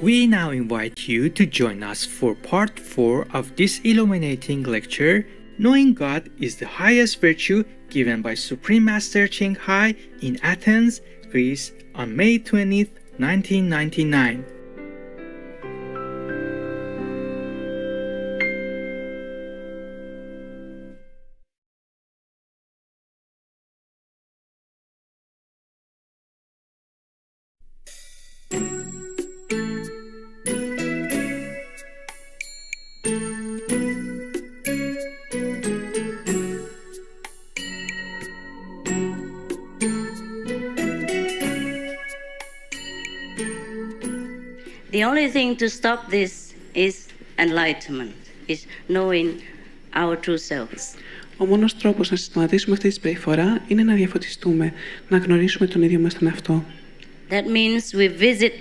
We now invite you to join us for part 4 of this illuminating lecture, Knowing God is the highest virtue, given by Supreme Master Thanh Hải in Athens, Greece on May 20th, 1999. The only thing to stop this is enlightenment, is knowing our true selves. Ο μόνος τρόπος να συστηματίσουμε αυτή τη συμπεριφορά είναι να διαφωτιστούμε, να γνωρίσουμε τον ίδιο μας τον εαυτό. That means we visit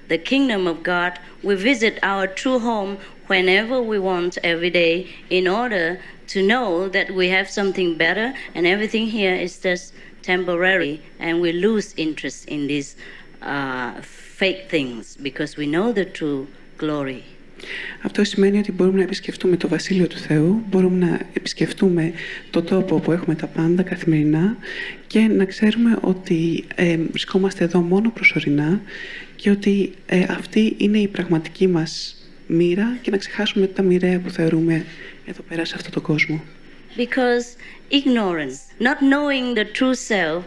the kingdom of God, we visit our true home whenever we want every day in order to know that we have something better and everything here is just temporary and we lose interest in these fake things because we know the true glory. Αυτό σημαίνει ότι μπορούμε να επισκεφτούμε το Βασίλειο του Θεού, μπορούμε να επισκεφτούμε το τόπο όπου έχουμε τα πάντα καθημερινά και να ξέρουμε ότι βρισκόμαστε εδώ μόνο προσωρινά και ότι αυτή είναι η πραγματική μας μοίρα και να ξεχάσουμε τα μοιραία που θεωρούμε εδώ πέρα σε αυτόν τον κόσμο. Because ignorance, not knowing the true self,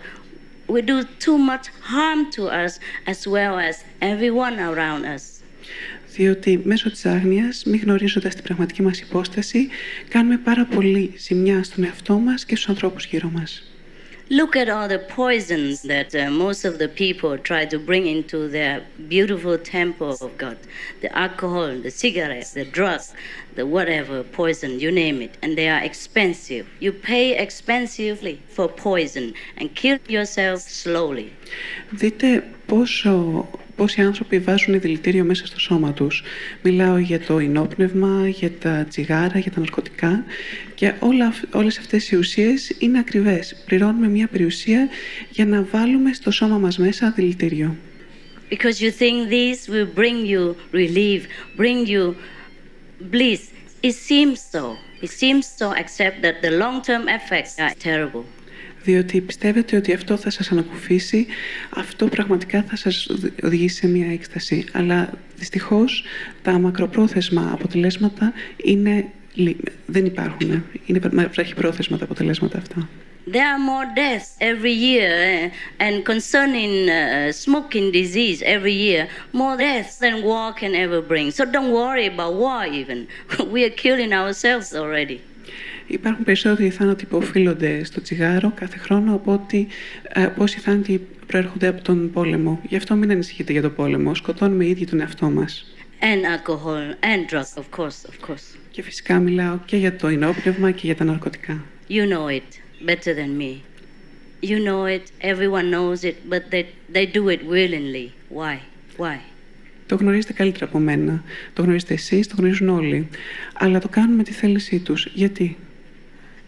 we do too much harm to us as well as everyone around us. Διότι μέσω της άγνοιας, μη γνωρίζοντας την πραγματική μας υπόσταση, κάνουμε πάρα πολύ ζημιά στον εαυτό μας και στους ανθρώπους γύρω μας. Look at all the poisons that most of the people try to bring into their beautiful temple of God. The alcohol, the cigarettes, the drugs, the whatever poison, you name it. And they are expensive. You pay expensively for poison and kill yourself slowly. Δείτε πόσοι άνθρωποι βάζουν δηλητήριο μέσα στο σώμα τους. Μιλάω για το ενόπνευμα, για τα τσιγάρα, για τα ναρκωτικά και όλες αυτές οι ουσίες είναι ακριβές. Πληρώνουμε μια περιουσία για να βάλουμε στο σώμα μας μέσα δηλητήριο. Because you think these will bring you relief, bring you bliss. It seems so. It seems so, except that the long-term effects are terrible. Διότι πιστεύετε ότι αυτό θα σας ανακουφίσει, αυτό πραγματικά θα σας οδηγήσει σε μια έκσταση. Αλλά δυστυχώς τα μακροπρόθεσμα αποτελέσματα δεν υπάρχουν. Είναι βραχυπρόθεσμα τα αποτελέσματα αυτά. There are more deaths every year and concerning smoking disease every year, more deaths than war can ever bring. So don't worry about war even. We are killing ourselves already. Υπάρχουν περισσότεροι θάνατοι που οφείλονται στο τσιγάρο κάθε χρόνο από ότι πόσοι θάνατοι προέρχονται από τον πόλεμο. Γι' αυτό μην ανησυχείτε για τον πόλεμο. Σκοτώνουμε ήδη τον εαυτό μας. And alcohol and drugs, of course. Και φυσικά μιλάω και για το ενόπνευμα και για τα ναρκωτικά. You know it better than me. You know it, everyone knows it, but they do it willingly. Why? Το γνωρίζετε καλύτερα από μένα. Το γνωρίζετε εσείς, το γνωρίζουν όλοι. Αλλά το κάνουν με τη θέλησή τους. Γιατί?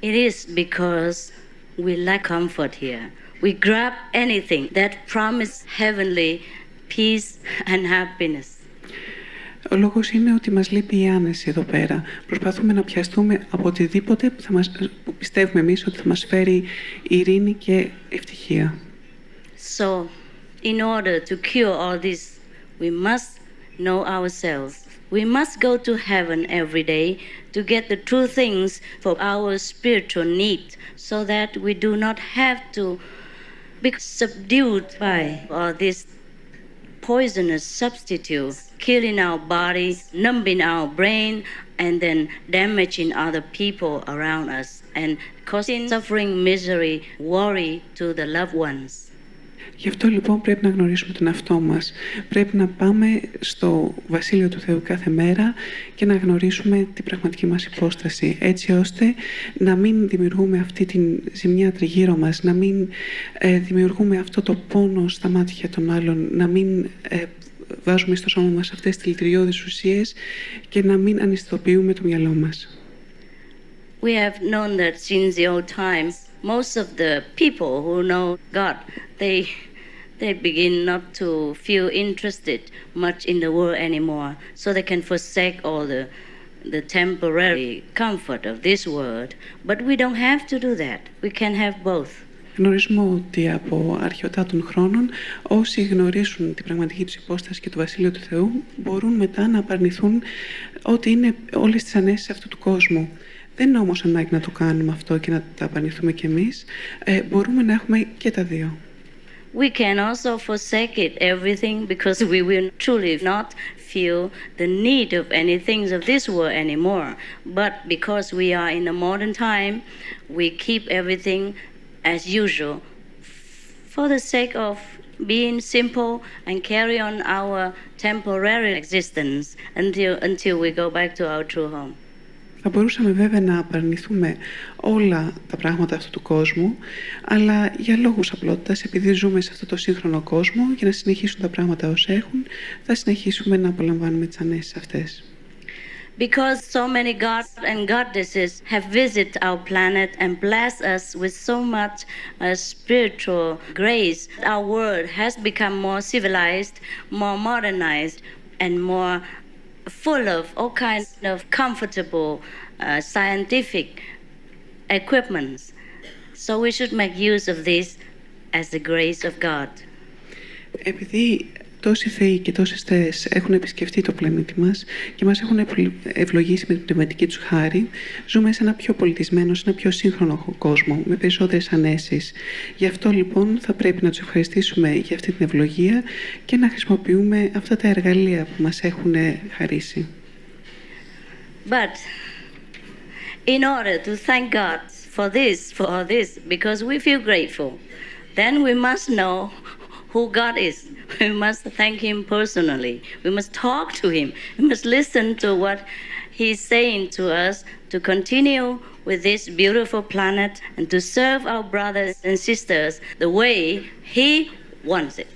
It is because we lack comfort here. We grab anything that promises heavenly peace and happiness. Ο λόγος είναι ότι μας λείπει η άνεση εδώ πέρα. Προσπαθούμε να πιαστούμε από οτιδήποτε που πιστεύουμε εμείς ότι θα μας φέρει ειρήνη και ευτυχία. So, in order to cure all this, we must know ourselves. We must go to heaven every day to get the true things for our spiritual need, so that we do not have to be subdued by all these poisonous substitutes, killing our body, numbing our brain, and then damaging other people around us and causing suffering, misery, worry to the loved ones. Γι' αυτό λοιπόν πρέπει να γνωρίσουμε τον εαυτό μας. Πρέπει να πάμε στο Βασίλειο του Θεού κάθε μέρα και να γνωρίσουμε την πραγματική μας υπόσταση, έτσι ώστε να μην δημιουργούμε αυτή τη ζημιά τριγύρω μας, να μην δημιουργούμε αυτό το πόνο στα μάτια των άλλων, να μην βάζουμε στο σώμα μας αυτές τις δηλητηριώδεις ουσίες και να μην αναισθητοποιούμε το μυαλό μας. We have known that since the old times, most of the people who know God, they begin not to feel interested much in the world anymore, so they can forsake all the temporary comfort of this world. But we don't have to do that. We can have both. Γνωρίζουμε ότι από αρχαιοτά των χρόνων όσοι γνωρίσουν την πραγματική τους υπόσταση και το Βασίλειο του Θεού μπορούν μετά να απαρνηθούν ότι είναι όλες τις ανέσεις αυτού του κόσμου. Δεν είναι όμως ανάγκη να το κάνουμε αυτό και να τα απαρνηθούμε κι εμείς. Μπορούμε να έχουμε και τα δύο. We can also forsake it, everything, because we will truly not feel the need of any things of this world anymore. But because we are in a modern time, we keep everything as usual for the sake of being simple and carry on our temporary existence until we go back to our true home. Θα μπορούσαμε βέβαια να απαρνηθούμε όλα τα πράγματα αυτού του κόσμου, αλλά για λόγους απλότητας, επειδή ζούμε σε αυτό το σύγχρονο κόσμο, για να συνεχίσουν τα πράγματα ως έχουν, θα συνεχίσουμε να απολαμβάνουμε τις ανέσεις αυτές. Because so many gods and goddesses have visited our planet and blessed us with so much spiritual grace, our world has become more civilized, more modernized, and more full of all kinds of comfortable scientific equipments. So we should make use of this as the grace of God. Επειδή τόσοι θεοί και τόσες θεές έχουν επισκεφτεί το πλανήτη μας και μας έχουν ευλογήσει με την πνευματική τους χάρη, ζούμε σε ένα πιο πολιτισμένο, σε ένα πιο σύγχρονο κόσμο, με περισσότερες ανέσεις. Γι' αυτό λοιπόν θα πρέπει να τους ευχαριστήσουμε για αυτή την ευλογία και να χρησιμοποιούμε αυτά τα εργαλεία που μας έχουν χαρίσει. But in order to thank God for this, because we feel grateful, then we must know who God is. We must thank Him personally. We must talk to Him. We must listen to what He's saying to us to continue with this beautiful planet and to serve our brothers and sisters the way He wants it.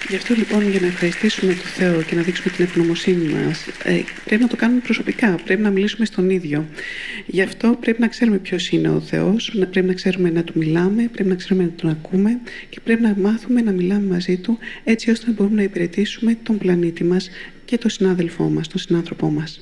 Γι' αυτό λοιπόν, για να ευχαριστήσουμε τον Θεό και να δείξουμε την ευγνωμοσύνη μας, πρέπει να το κάνουμε προσωπικά, πρέπει να μιλήσουμε στον ίδιο. Γι' αυτό πρέπει να ξέρουμε ποιος είναι ο Θεός, πρέπει να ξέρουμε να του μιλάμε, πρέπει να ξέρουμε να τον ακούμε και πρέπει να μάθουμε να μιλάμε μαζί του, έτσι ώστε να μπορούμε να υπηρετήσουμε τον πλανήτη μας και τον συνάδελφό μας, τον συνάνθρωπό μας.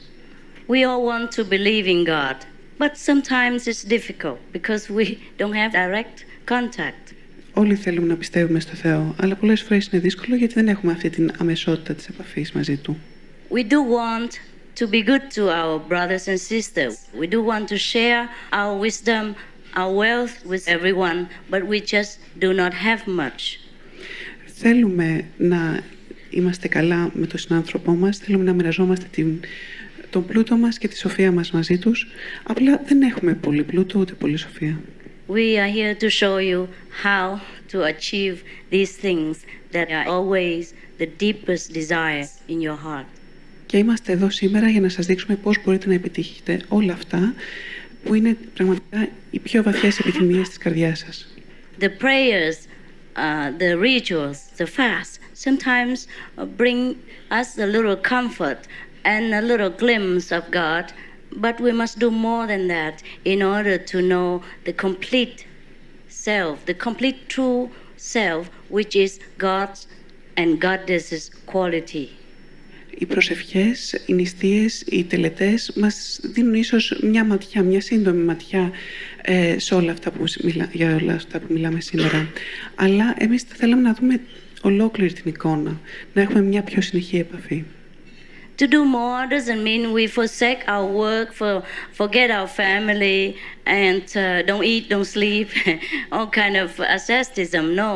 We all want to believe in God, but sometimes it's difficult because we don't have direct contact. Όλοι θέλουμε να πιστεύουμε στο Θεό, αλλά πολλές φορές είναι δύσκολο γιατί δεν έχουμε αυτή την αμεσότητα της επαφής μαζί Του. We do want to be good to our brothers and sisters. We do want to share our wisdom, our wealth with everyone, but we just do not have much. Θέλουμε να είμαστε καλά με τον συνάνθρωπό μας, θέλουμε να μοιραζόμαστε τον πλούτο μας και τη σοφία μας μαζί τους, απλά δεν έχουμε πολύ πλούτο ούτε πολύ σοφία. We are here to show you how to achieve these things that are always the deepest desire in your heart. Και είμαστε εδώ σήμερα για να σας δείξουμε πώς μπορείτε να επιτύχετε όλα αυτά που είναι πραγματικά οι πιο βαθιές επιθυμίες της καρδιάς σας. The prayers, the rituals, the fast sometimes bring us a little comfort and a little glimpse of God. But we must do more than that in order to know the complete self, the complete true self, which is God's and Goddess's quality. Οι προσευχές, οι νηστείες, οι τελετές μας δίνουν ίσως μια ματιά, μια σύντομη ματιά σε όλα αυτά για όλα αυτά που μιλάμε σήμερα. Αλλά εμείς θα θέλαμε να δούμε ολόκληρη την εικόνα, να έχουμε μια πιο συνεχή επαφή. To do more doesn't mean we forsake our work, forget our family, and don't eat, don't sleep, all kind of asceticism. No,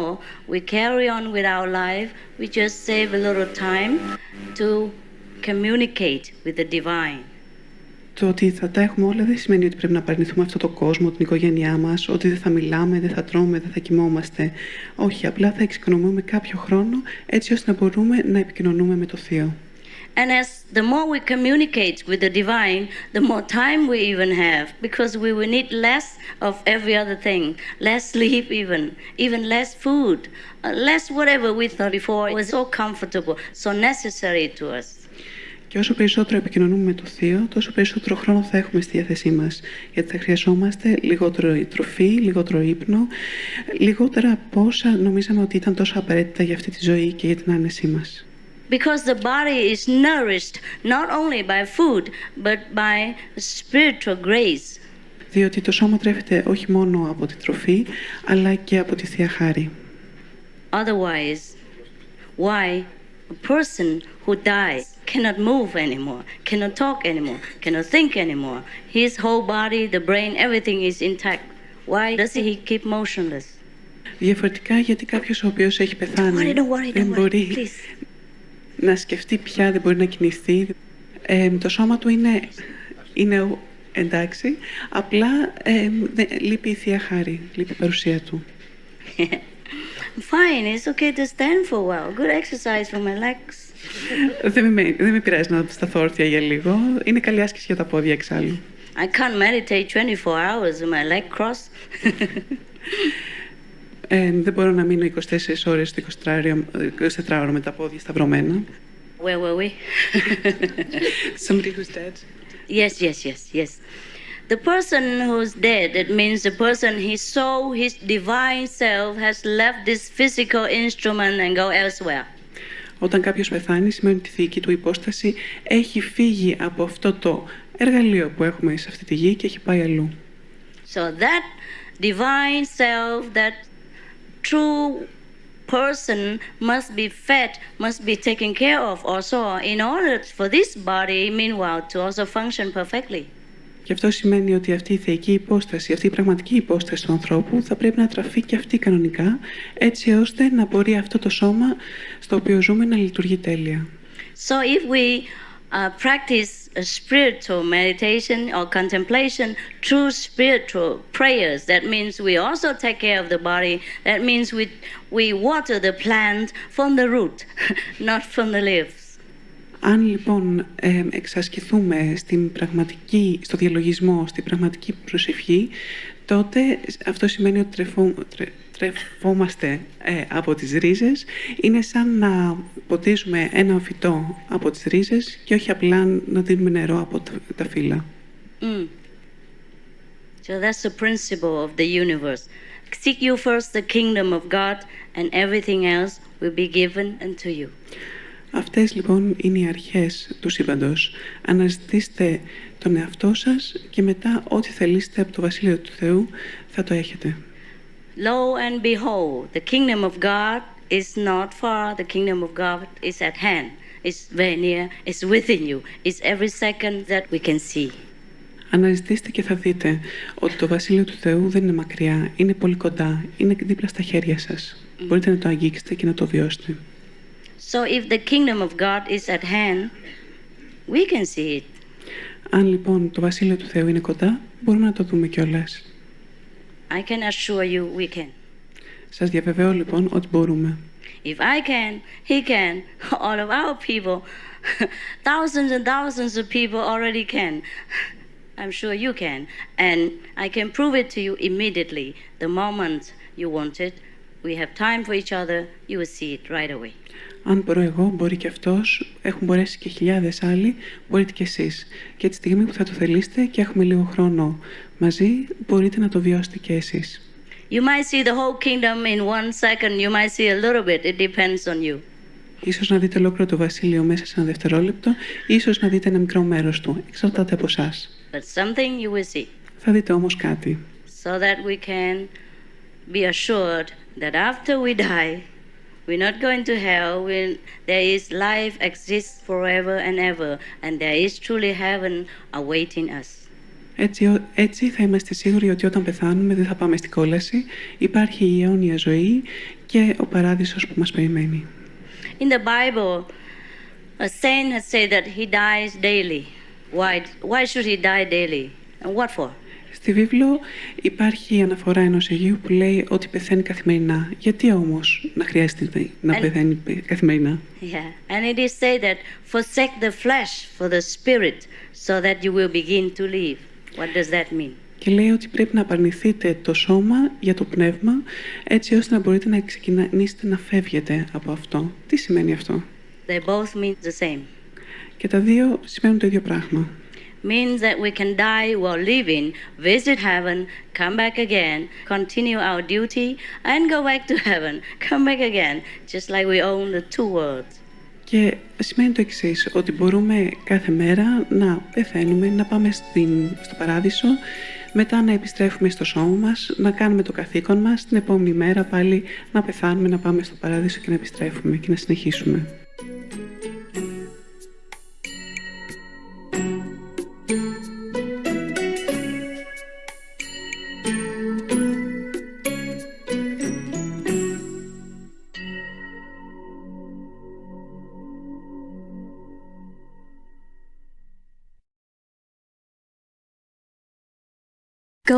we carry on with our life. We just save a little time to communicate with the divine. Το ότι θα τα έχουμε όλα δεν σημαίνει ότι πρέπει να απαρνηθούμε αυτόν τον κόσμο, την οικογένειά μας, ότι δεν θα μιλάμε, δεν θα τρώμε, δεν θα κοιμόμαστε. Όχι, απλά θα εξοικονομούμε κάποιο χρόνο έτσι ώστε να μπορούμε να επικοινωνούμε με το Θείο. And as the more we communicate with the divine, the more time we even have, because we will need less of every other thing, less sleep even less food, less whatever we thought before was so comfortable, so necessary to us. Και όσο περισσότερο επικοινωνούμε με το Θείο, τόσο περισσότερο χρόνο θα έχουμε στη διάθεσή μας. Γιατί θα χρειαζόμαστε λιγότερο τροφή, λιγότερο ύπνο, λιγότερα από όσα νομίζαμε ότι ήταν τόσο απαραίτητα για αυτή τη ζωή και για την άνεσή μας. Because the body is nourished not only by food, but by spiritual grace. Διότι το σώμα τρέφεται όχι μόνο από τη τροφή, αλλά και από τη Θεία Χάρη. Otherwise, why a person who dies cannot move anymore, cannot talk anymore, cannot think anymore. His whole body, the brain, everything is intact. Why does he keep motionless? Διαφορετικά, γιατί κάποιος ο οποίος έχει πεθάνει δεν μπορεί να σκεφτεί πια, δεν μπορεί να κινηθεί. Το σώμα του είναι εντάξει, απλά λείπει η Θεία Χάρη, λείπει η παρουσία του. Fine, it's okay to stand for a while. Good exercise for my legs. Δεν με πειράζει να σταθώ όρθια για λίγο. Είναι καλή άσκηση για τα πόδια εξάλλου. I can't meditate 24 hours with my leg crossed. Δεν μπορώ να μείνω 24 ώρες στο 24ωρο με τα πόδια σταυρωμένα. Where were we? Somebody who's dead. Yes. The person who's dead, it means the person, his soul, his divine self has left this physical instrument and go elsewhere. Όταν κάποιος πεθάνει, σημαίνει ότι η θεϊκή του υπόσταση έχει φύγει από αυτό το εργαλείο που έχουμε σε αυτή τη γη και έχει πάει αλλού. So that divine self, that true person must be fed, must be taken care of also in order for this body, meanwhile, to also function perfectly. Και αυτό σημαίνει ότι αυτή η θεϊκή υπόσταση, αυτή η πραγματική υπόσταση του ανθρώπου θα πρέπει να τραφεί και αυτή κανονικά, έτσι ώστε να μπορεί αυτό το σώμα στο οποίο ζούμε να λειτουργεί τέλεια. So if we practice a spiritual meditation or contemplation through spiritual prayers, that means we also take care of the body. That means we water the plant from the root, not from the leaves. Αν λοιπόν εξασκηθούμε στο διαλογισμό, στην πραγματική προσευχή, τότε αυτό σημαίνει ότι τρεφόμαστε από τις ρίζες. Είναι σαν να ποτίζουμε ένα φυτό από τις ρίζες και όχι απλά να δίνουμε νερό από τα φύλλα. So that's the principle of the universe. Seek you first the kingdom of God and everything else will be given unto you. Αυτές λοιπόν είναι οι αρχές του σύμπαντος. Αναζητήστε τον εαυτό σας και μετά ό,τι θελήσετε από το Βασίλειο του Θεού θα το έχετε. Lo and behold, the kingdom of God is not far, the kingdom of God is at hand. It's very near, it's within you. It's every second that we can see. Αναζητήστε και θα δείτε ότι το Βασίλειο του Θεού δεν είναι μακριά, είναι πολύ κοντά, είναι δίπλα στα χέρια σας. Μπορείτε να το αγγίξετε και να το βιώσετε. So if the kingdom of God is at hand, we can see it. Αν λοιπόν το Βασίλειο του Θεού είναι κοντά, μπορούμε να το δούμε κιόλας. I can assure you we can. Σας διαβεβαιώ λοιπόν ότι μπορούμε. If I can, he can. All of our people, thousands and thousands of people already can. I'm sure you can. And I can prove it to you immediately. The moment you want it, we have time for each other, you will see it right away. Αν μπορώ εγώ, μπορεί και αυτός, έχουν μπορέσει και χιλιάδες άλλοι, μπορείτε και εσείς. Και τη στιγμή που θα το θελήσετε και έχουμε λίγο χρόνο μαζί, μπορείτε να το βιώσετε και εσείς. You might see the whole kingdom in 1 second, you might see a little bit, it depends on you. Ίσως να δείτε ολόκληρο το βασίλειο μέσα σε ένα δευτερόλεπτο, ίσως να δείτε ένα μικρό μέρος του, εξαρτάται από εσάς. But something you will see. Θα δείτε όμως κάτι. So that we can be assured that after we die, we're not going to hell. There is life exists forever and ever, and there is truly heaven awaiting us. Έτσι θα είμαστε σίγουροι ότι όταν πεθάνουμε δεν θα πάμε στην κόλαση. Υπάρχει η αιώνια ζωή και ο παράδεισος που μας περιμένει. In the Bible, a saint has said that he dies daily. Why should he die daily? And what for? Στη βίβλο υπάρχει η αναφορά ενός Αγίου που λέει ότι πεθαίνει καθημερινά. Γιατί όμως να χρειάζεται να πεθαίνει καθημερινά? Yeah, and it is said that forsake the flesh for the spirit, so that you will begin to live. What does that mean? Και λέει ότι πρέπει να απαρνηθείτε το σώμα για το πνεύμα, έτσι ώστε να μπορείτε να ξεκινήσετε να φεύγετε από αυτό. Τι σημαίνει αυτό? They both mean the same. Και τα δύο σημαίνουν το ίδιο πράγμα. Means that we can die while living, visit heaven, come back again, continue our duty, and go back to heaven, come back again, just like we own the two worlds. Και σημαίνει το εξής, ότι μπορούμε κάθε μέρα να πεθαίνουμε, να πάμε στο παράδεισο, μετά να επιστρέφουμε στο σώμα μας, να κάνουμε το καθήκον μας, την επόμενη μέρα πάλι να πεθάνουμε, να πάμε στο παράδεισο και να επιστρέφουμε και να συνεχίσουμε.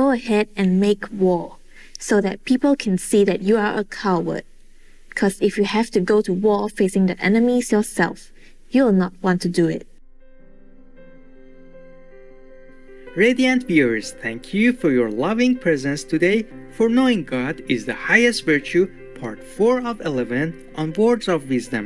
Go ahead and make war, so that people can see that you are a coward. Because if you have to go to war facing the enemies yourself, you will not want to do it. Radiant viewers, thank you for your loving presence today. For knowing God is the highest virtue, part 4 of 11 on Words of Wisdom.